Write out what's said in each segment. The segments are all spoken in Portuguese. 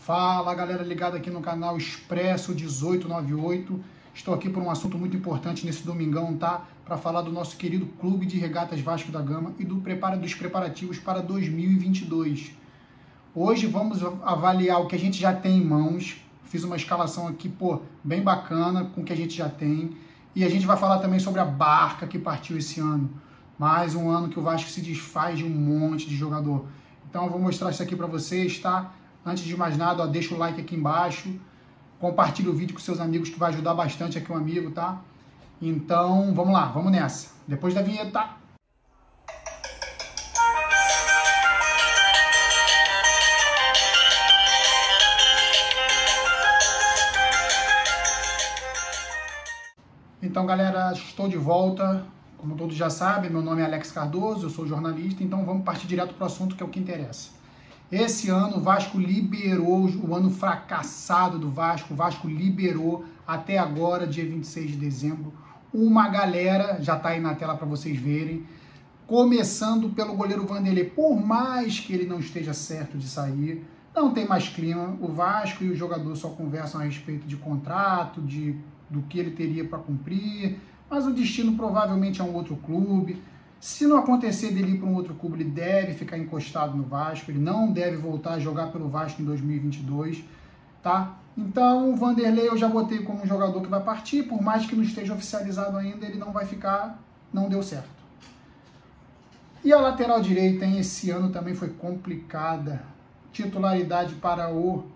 Fala galera ligada aqui no canal Expresso 1898. Estou aqui por um assunto muito importante nesse domingão, tá? Para falar do nosso querido Clube de Regatas Vasco da Gama e dos preparativos para 2022. Hoje vamos avaliar o que a gente já tem em mãos. Fiz uma escalação aqui, bem bacana com o que a gente já tem. E a gente vai falar também sobre a barca que partiu esse ano. Mais um ano que o Vasco se desfaz de um monte de jogador. Então eu vou mostrar isso aqui para vocês, tá? Antes de mais nada, deixa o like aqui embaixo, compartilha o vídeo com seus amigos que vai ajudar bastante aqui o amigo, tá? Então, vamos lá, vamos nessa. Depois da vinheta. Então, galera, estou de volta. Como todos já sabem, meu nome é Alex Cardoso, eu sou jornalista, então vamos partir direto para o assunto que é o que interessa. Esse ano o Vasco liberou, o ano fracassado do Vasco, o Vasco liberou até agora, dia 26 de dezembro, uma galera, já está aí na tela para vocês verem, começando pelo goleiro Vanderlei. Por mais que ele não esteja certo de sair, não tem mais clima, o Vasco e o jogador só conversam a respeito de contrato, do que ele teria para cumprir, mas o destino provavelmente é um outro clube. Se não acontecer dele ir para um outro clube, ele deve ficar encostado no Vasco, ele não deve voltar a jogar pelo Vasco em 2022, tá? Então, o Vanderlei eu já botei como um jogador que vai partir, por mais que não esteja oficializado ainda, ele não vai ficar, não deu certo. E a lateral direita, esse ano também foi complicada. Titularidade para o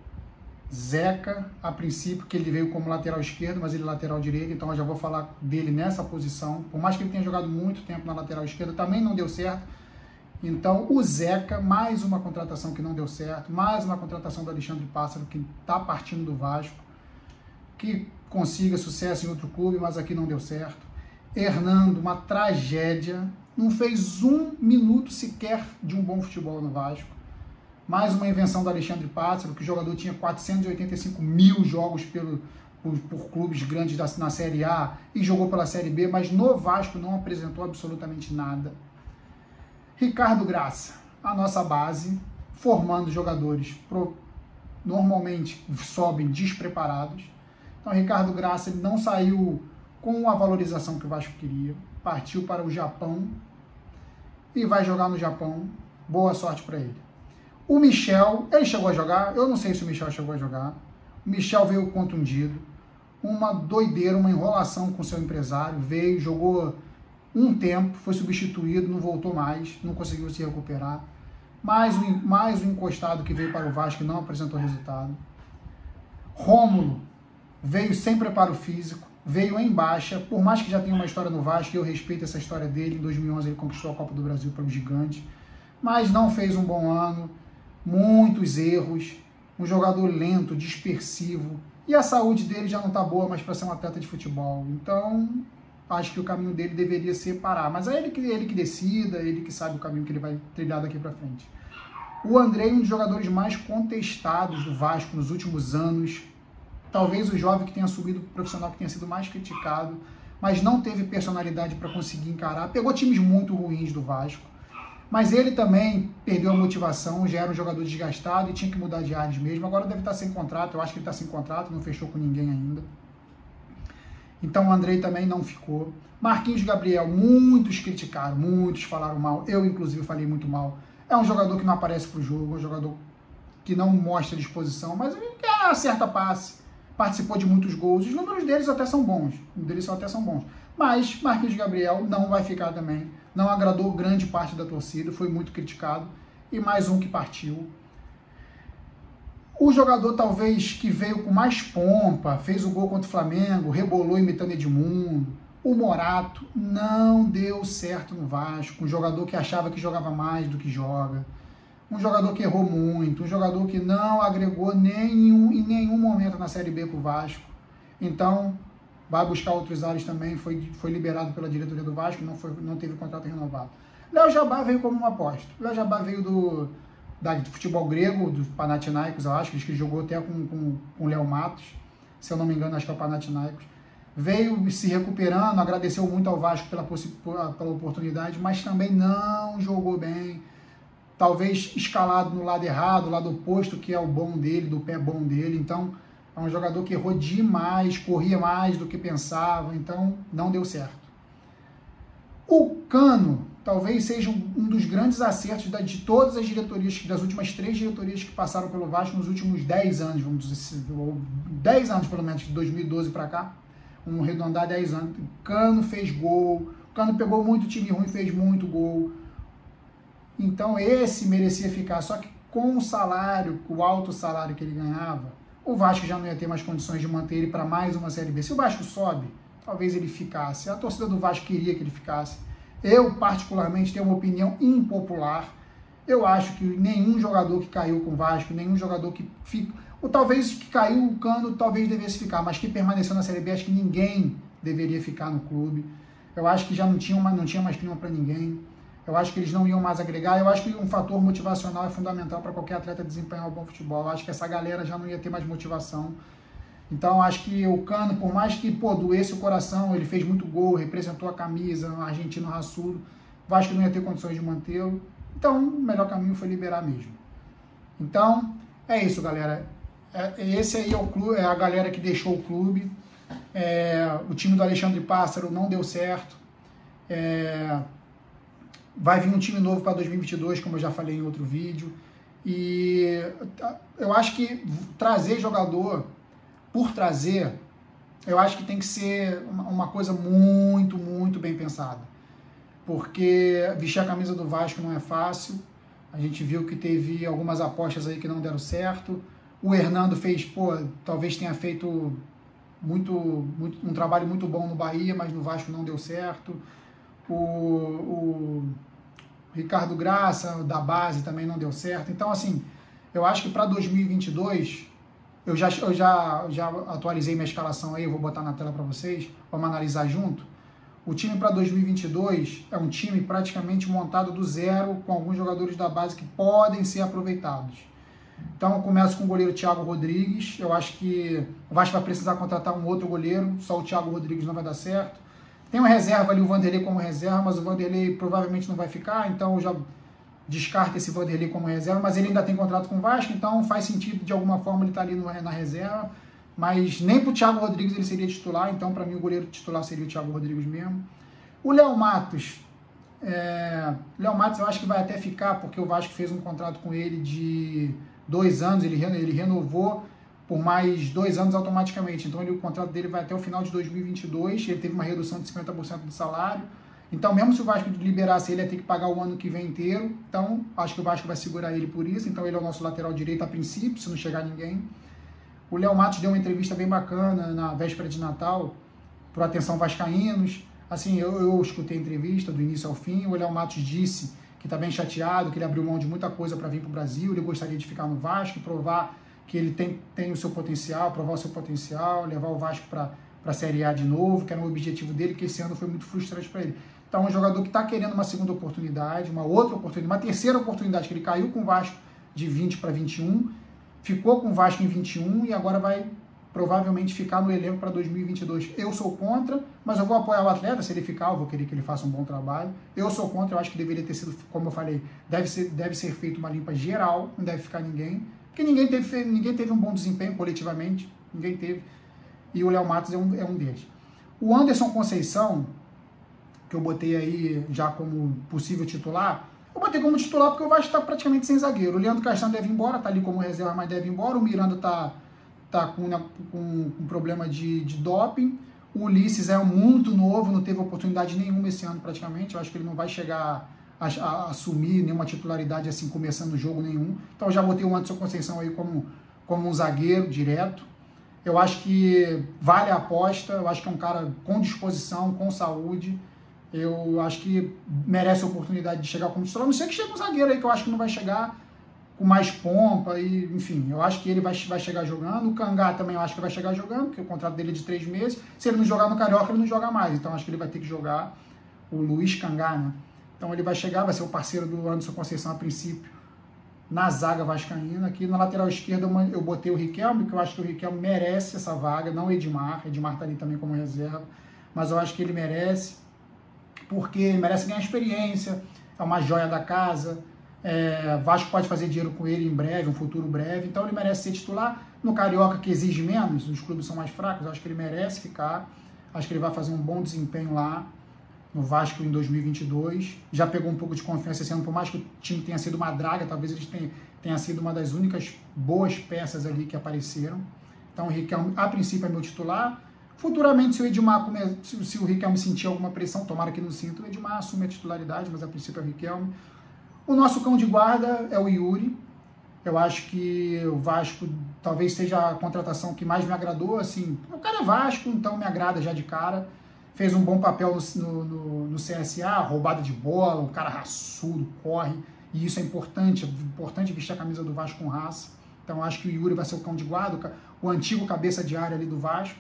Zeca, a princípio, que ele veio como lateral esquerdo, mas ele é lateral direito, então eu já vou falar dele nessa posição. Por mais que ele tenha jogado muito tempo na lateral esquerda, também não deu certo. Então, o Zeca, mais uma contratação que não deu certo, mais uma contratação do Alexandre Pássaro, que está partindo do Vasco, que consiga sucesso em outro clube, mas aqui não deu certo. Hernando, uma tragédia, não fez um minuto sequer de um bom futebol no Vasco. Mais uma invenção do Alexandre Pássaro, que o jogador tinha 485 mil jogos por clubes grandes na Série A e jogou pela Série B, mas no Vasco não apresentou absolutamente nada. Ricardo Graça, a nossa base, formando jogadores normalmente sobem despreparados. Então, Ricardo Graça ele não saiu com a valorização que o Vasco queria, partiu para o Japão e vai jogar no Japão. Boa sorte para ele. O Michel, ele chegou a jogar, eu não sei se o Michel chegou a jogar. O Michel veio contundido, uma doideira, uma enrolação com seu empresário, veio, jogou um tempo, foi substituído, não voltou mais, não conseguiu se recuperar. Mais um encostado que veio para o Vasco e não apresentou resultado. Rômulo veio sem preparo físico, veio em baixa, por mais que já tenha uma história no Vasco, eu respeito essa história dele, em 2011 ele conquistou a Copa do Brasil para o Gigante, mas não fez um bom ano. Muitos erros, um jogador lento, dispersivo, e a saúde dele já não está boa mais para ser um atleta de futebol. Então, acho que o caminho dele deveria ser parar. Mas é ele que decida, ele que sabe o caminho que ele vai trilhar daqui para frente. O Andrei, um dos jogadores mais contestados do Vasco nos últimos anos, talvez o jovem que tenha subido profissional, que tenha sido mais criticado, mas não teve personalidade para conseguir encarar. Pegou times muito ruins do Vasco. Mas ele também perdeu a motivação, já era um jogador desgastado e tinha que mudar de áreas mesmo. Agora deve estar sem contrato, eu acho que ele está sem contrato, não fechou com ninguém ainda. Então o Andrei também não ficou. Marquinhos Gabriel, muitos criticaram, muitos falaram mal, eu inclusive falei muito mal. É um jogador que não aparece para o jogo, um jogador que não mostra disposição, mas ele acerta passe, participou de muitos gols. Os números deles até são bons, mas Marquinhos Gabriel não vai ficar também. Não agradou grande parte da torcida, foi muito criticado. E mais um que partiu. O jogador talvez que veio com mais pompa, fez o gol contra o Flamengo, rebolou imitando Edmundo. O Morato não deu certo no Vasco. Um jogador que achava que jogava mais do que joga. Um jogador que errou muito. Um jogador que não agregou em nenhum momento na Série B para o Vasco. Então, vai buscar outros ares também, foi liberado pela diretoria do Vasco, não teve contrato renovado. Léo Jabá veio como uma aposta. Léo Jabá veio do futebol grego, do Panathinaikos, eu acho, que jogou até com o Léo Matos, se eu não me engano, acho que é o Panathinaikos. Veio se recuperando, agradeceu muito ao Vasco pela oportunidade, mas também não jogou bem. talvez escalado no lado errado, lado oposto, que é o bom dele, do pé bom dele. Então, é um jogador que errou demais, corria mais do que pensava, então não deu certo. O Cano talvez seja um dos grandes acertos de todas as diretorias, das últimas 3 diretorias que passaram pelo Vasco nos últimos 10 anos, vamos dizer assim, 10 anos pelo menos, de 2012 para cá, vamos arredondar 10 anos. O Cano fez gol, o Cano pegou muito time ruim, fez muito gol. Então esse merecia ficar, só que com o salário, o alto salário que ele ganhava, o Vasco já não ia ter mais condições de manter ele para mais uma Série B. Se o Vasco sobe, talvez ele ficasse. A torcida do Vasco queria que ele ficasse. Eu, particularmente, tenho uma opinião impopular. Eu acho que nenhum jogador que caiu com o Vasco, nenhum jogador que fica... Ou talvez que caiu o Cano, talvez devesse ficar, mas que permaneceu na Série B, acho que ninguém deveria ficar no clube. Eu acho que já não tinha mais clima para ninguém. Eu acho que eles não iam mais agregar. Eu acho que um fator motivacional é fundamental para qualquer atleta desempenhar um bom futebol. Eu acho que essa galera já não ia ter mais motivação. Então, acho que o Cano, por mais que, doesse o coração, ele fez muito gol, representou a camisa, um argentino raçudo, o Vasco não ia ter condições de mantê-lo. Então, o melhor caminho foi liberar mesmo. Então, é isso, galera. Esse aí é o clube, é a galera que deixou o clube. O time do Alexandre Pássaro não deu certo. Vai vir um time novo para 2022, como eu já falei em outro vídeo. E eu acho que trazer jogador por trazer, eu acho que tem que ser uma coisa muito, muito bem pensada. Porque vestir a camisa do Vasco não é fácil. A gente viu que teve algumas apostas aí que não deram certo. O Hernando fez, talvez tenha feito um trabalho muito bom no Bahia, mas no Vasco não deu certo. O Ricardo Graça, da base, também não deu certo. Então, assim, eu acho que para 2022... Eu já atualizei minha escalação aí, eu vou botar na tela para vocês, vamos analisar junto. O time para 2022 é um time praticamente montado do zero, com alguns jogadores da base que podem ser aproveitados. Então eu começo com o goleiro Thiago Rodrigues. Eu acho que o Vasco vai precisar contratar um outro goleiro, só o Thiago Rodrigues não vai dar certo. Tem uma reserva ali, o Vanderlei como reserva, mas o Vanderlei provavelmente não vai ficar, então eu já descarta esse Vanderlei como reserva, mas ele ainda tem contrato com o Vasco, então faz sentido, de alguma forma, ele estar ali na reserva, mas nem para o Thiago Rodrigues ele seria titular, então para mim o goleiro titular seria o Thiago Rodrigues mesmo. O Léo Matos eu acho que vai até ficar, porque o Vasco fez um contrato com ele de 2 anos, ele renovou por mais 2 anos automaticamente, então o contrato dele vai até o final de 2022, ele teve uma redução de 50% do salário. Então, mesmo se o Vasco liberasse ele, ia ter que pagar o ano que vem inteiro. Então, acho que o Vasco vai segurar ele por isso. Então, ele é o nosso lateral direito a princípio, se não chegar ninguém. O Léo Matos deu uma entrevista bem bacana na véspera de Natal para o Atenção Vascaínos. Assim, eu escutei a entrevista do início ao fim. O Léo Matos disse que está bem chateado, que ele abriu mão de muita coisa para vir para o Brasil. Ele gostaria de ficar no Vasco, provar que ele tem o seu potencial, provar o seu potencial, levar o Vasco para a Série A de novo, que era um objetivo dele, que esse ano foi muito frustrante para ele. Então, é um jogador que está querendo uma segunda oportunidade, uma outra oportunidade, uma terceira oportunidade, que ele caiu com o Vasco de 20 para 21, ficou com o Vasco em 21 e agora vai provavelmente ficar no elenco para 2022. Eu sou contra, mas eu vou apoiar o atleta. Se ele ficar, eu vou querer que ele faça um bom trabalho. Eu sou contra, eu acho que deveria ter sido, como eu falei, deve ser feita uma limpa geral, não deve ficar ninguém, porque ninguém teve um bom desempenho coletivamente, ninguém teve, e o Léo Matos é um deles. O Anderson Conceição, que eu botei aí já como possível titular, eu botei como titular porque o Vasco está praticamente sem zagueiro. O Leandro Castanho deve ir embora, tá ali como reserva, mas deve ir embora. O Miranda tá com problema de doping. O Ulisses é muito novo, não teve oportunidade nenhuma esse ano praticamente. Eu acho que ele não vai chegar a assumir nenhuma titularidade assim, começando o jogo nenhum. Então eu já botei o Anderson Conceição aí como um zagueiro direto. Eu acho que vale a aposta, eu acho que é um cara com disposição, com saúde. Eu acho que merece a oportunidade de chegar como titular. Não sei que chega um zagueiro aí que eu acho que não vai chegar com mais pompa, e enfim, eu acho que ele vai chegar jogando. O Cangá também eu acho que vai chegar jogando, porque o contrato dele é de 3 meses. Se ele não jogar no Carioca, ele não joga mais. Então acho que ele vai ter que jogar, o Luiz Cangá, né? Então ele vai chegar, vai ser o parceiro do Anderson Conceição a princípio na zaga vascaína. Aqui na lateral esquerda eu botei o Riquelme, porque eu acho que o Riquelme merece essa vaga, não o Edmar. Edmar tá ali também como reserva, mas eu acho que ele merece, porque ele merece ganhar experiência, é uma joia da casa. Vasco pode fazer dinheiro com ele em breve, um futuro breve, então ele merece ser titular. No Carioca, que exige menos, os clubes são mais fracos, acho que ele merece ficar. Acho que ele vai fazer um bom desempenho lá no Vasco em 2022. Já pegou um pouco de confiança esse ano, por mais que o time tenha sido uma draga, talvez ele tenha sido uma das únicas boas peças ali que apareceram. Então o Riquelme, a princípio, é meu titular. Futuramente, se o Riquelme sentir alguma pressão, tomara que não sinta, o Edmar assume a titularidade, mas a princípio é o Riquelme. O nosso cão de guarda é o Yuri. Eu acho que o Vasco talvez seja a contratação que mais me agradou. Assim, o cara é Vasco, então me agrada já de cara. Fez um bom papel no CSA, roubada de bola, um cara raçudo, corre. E isso é importante vestir a camisa do Vasco com raça. Então acho que o Yuri vai ser o cão de guarda, o antigo cabeça de área ali do Vasco.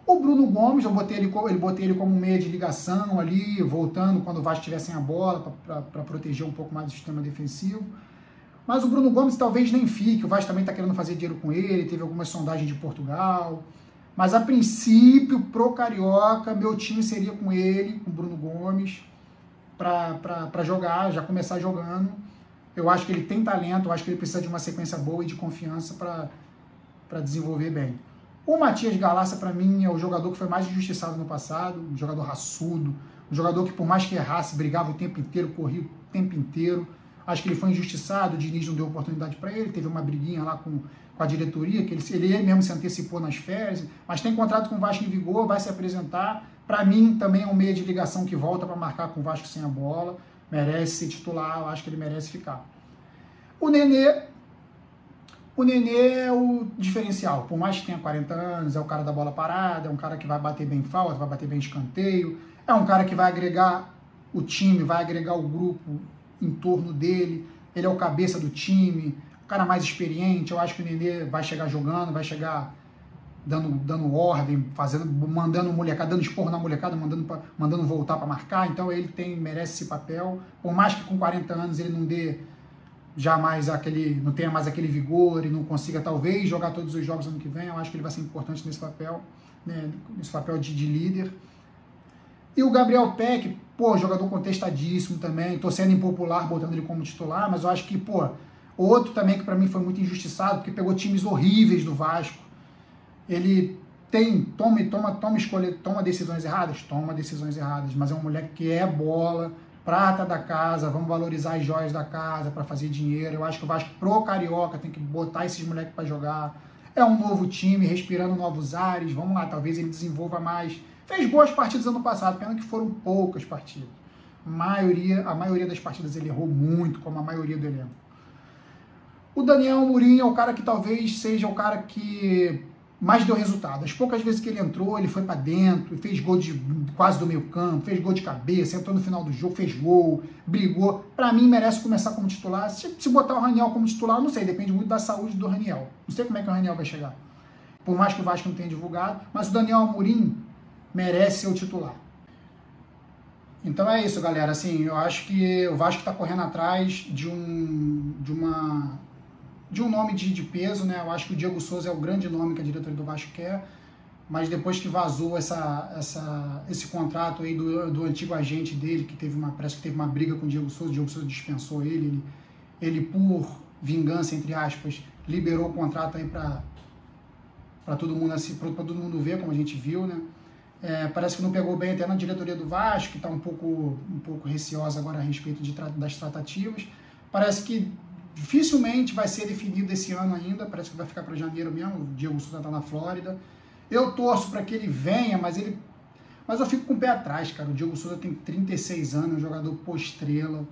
O Bruno Gomes, eu botei ele como meia de ligação ali, voltando quando o Vasco estiver sem a bola, para proteger um pouco mais o sistema defensivo. Mas o Bruno Gomes talvez nem fique, o Vasco também está querendo fazer dinheiro com ele, teve algumas sondagens de Portugal. Mas a princípio, pro Carioca, meu time seria com ele, com o Bruno Gomes, para jogar, já começar jogando. Eu acho que ele tem talento, eu acho que ele precisa de uma sequência boa e de confiança para desenvolver bem. O Matias Galassa, para mim, é o jogador que foi mais injustiçado no passado, um jogador raçudo, um jogador que, por mais que errasse, brigava o tempo inteiro, corria o tempo inteiro. Acho que ele foi injustiçado, o Diniz não deu oportunidade para ele, teve uma briguinha lá com a diretoria, que ele mesmo se antecipou nas férias, mas tem contrato com o Vasco em vigor, vai se apresentar. Para mim, também é um meia de ligação que volta para marcar com o Vasco sem a bola, merece ser titular, eu acho que ele merece ficar. O Nenê é o diferencial, por mais que tenha 40 anos, é o cara da bola parada, é um cara que vai bater bem falta, vai bater bem escanteio, é um cara que vai agregar o time, vai agregar o grupo em torno dele, ele é o cabeça do time, o cara mais experiente. Eu acho que o Nenê vai chegar jogando, vai chegar dando ordem, mandando molecada, dando esporro na molecada, mandando voltar para marcar. Então ele merece esse papel, por mais que com 40 anos ele não tenha mais aquele vigor e não consiga talvez jogar todos os jogos ano que vem. Eu acho que ele vai ser importante nesse papel, né, nesse papel de líder. E o Gabriel Peck, jogador contestadíssimo também, tô sendo impopular botando ele como titular, mas eu acho que, outro também que para mim foi muito injustiçado, porque pegou times horríveis do Vasco. Ele toma decisões erradas, mas é um moleque que é bola, prata da casa, vamos valorizar as joias da casa para fazer dinheiro. Eu acho que o Vasco pro Carioca tem que botar esses moleques para jogar. É um novo time, respirando novos ares, vamos lá, talvez ele desenvolva mais. Fez boas partidas ano passado, pena que foram poucas partidas. A maioria das partidas ele errou muito, como a maioria do elenco. O Daniel Amorim é o cara que talvez seja o cara que mais deu resultado. As poucas vezes que ele entrou, ele foi para dentro, fez gol quase do meio campo, fez gol de cabeça, entrou no final do jogo, fez gol, brigou. Para mim, merece começar como titular. Se botar o Raniel como titular, não sei, depende muito da saúde do Raniel. Não sei como é que o Raniel vai chegar. Por mais que o Vasco não tenha divulgado, mas o Daniel Amorim merece ser o titular. Então é isso, galera. Assim, eu acho que o Vasco está correndo atrás de um nome de peso, né? Eu acho que o Diego Souza é o grande nome que a diretoria do Vasco quer, mas depois que vazou esse contrato aí do antigo agente dele, parece que teve uma briga com o Diego Souza dispensou ele por vingança, entre aspas, liberou o contrato aí para todo mundo ver, como a gente viu, né? Parece que não pegou bem até na diretoria do Vasco, que está um pouco receosa agora a respeito das tratativas. Parece que dificilmente vai ser definido esse ano ainda, parece que vai ficar para janeiro mesmo. O Diego Souza está na Flórida. Eu torço para que ele venha, mas eu fico com o pé atrás, cara. O Diego Souza tem 36 anos, é um jogador estrela,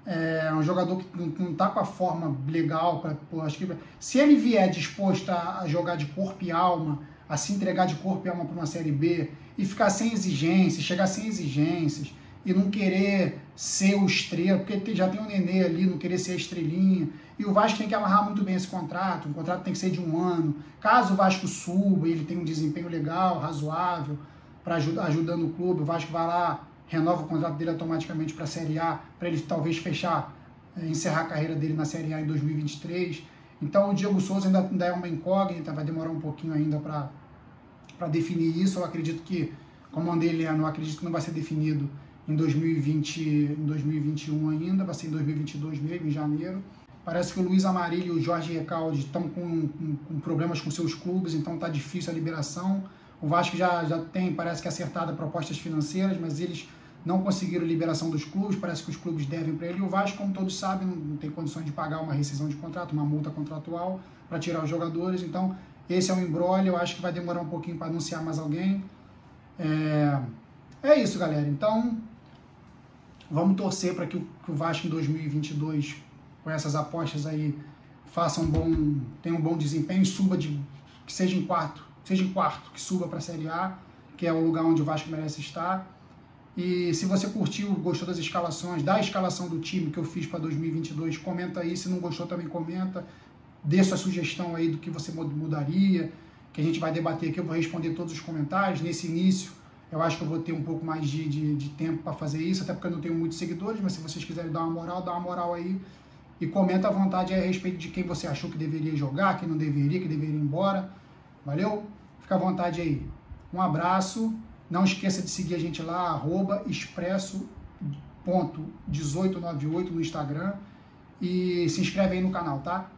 é um jogador que não está com a forma legal. Acho que se ele vier disposto a jogar de corpo e alma, a se entregar de corpo e alma para uma Série B e ficar sem exigências, chegar sem exigências e não querer ser o estrela, porque já tem o Nenê ali, não querer ser a estrelinha. E o Vasco tem que amarrar muito bem esse contrato, o contrato tem que ser de 1 ano. Caso o Vasco suba, ele tem um desempenho legal, razoável, ajudando o clube, o Vasco vai lá, renova o contrato dele automaticamente para a Série A, para ele talvez encerrar a carreira dele na Série A em 2023. Então o Diego Souza ainda é uma incógnita, vai demorar um pouquinho ainda para definir isso. Eu acredito que, como andei lendo, eu acredito que não vai ser definido em 2021 ainda, vai ser em 2022 mesmo, em janeiro. Parece que o Luiz Amarillo e o Jorge Recalde estão com problemas com seus clubes, então está difícil a liberação. O Vasco já tem, parece que acertada propostas financeiras, mas eles não conseguiram liberação dos clubes, parece que os clubes devem para ele. E o Vasco, como todos sabem, não tem condições de pagar uma rescisão de contrato, uma multa contratual para tirar os jogadores. Então, esse é um imbróglio, eu acho que vai demorar um pouquinho para anunciar mais alguém. É isso, galera. Então, vamos torcer para que o Vasco em 2022, com essas apostas aí, tenha um bom desempenho e suba, que seja em quarto, que suba para a Série A, que é o lugar onde o Vasco merece estar. E se você curtiu, gostou das escalações, da escalação do time que eu fiz para 2022, comenta aí. Se não gostou, também comenta. Dê sua sugestão aí do que você mudaria, que a gente vai debater aqui. Eu vou responder todos os comentários. Nesse início, eu acho que eu vou ter um pouco mais de tempo para fazer isso, até porque eu não tenho muitos seguidores, mas se vocês quiserem dar uma moral aí. E comenta à vontade aí a respeito de quem você achou que deveria jogar, quem não deveria, que deveria ir embora. Valeu? Fica à vontade aí. Um abraço. Não esqueça de seguir a gente lá, @expresso.1898 no Instagram. E se inscreve aí no canal, tá?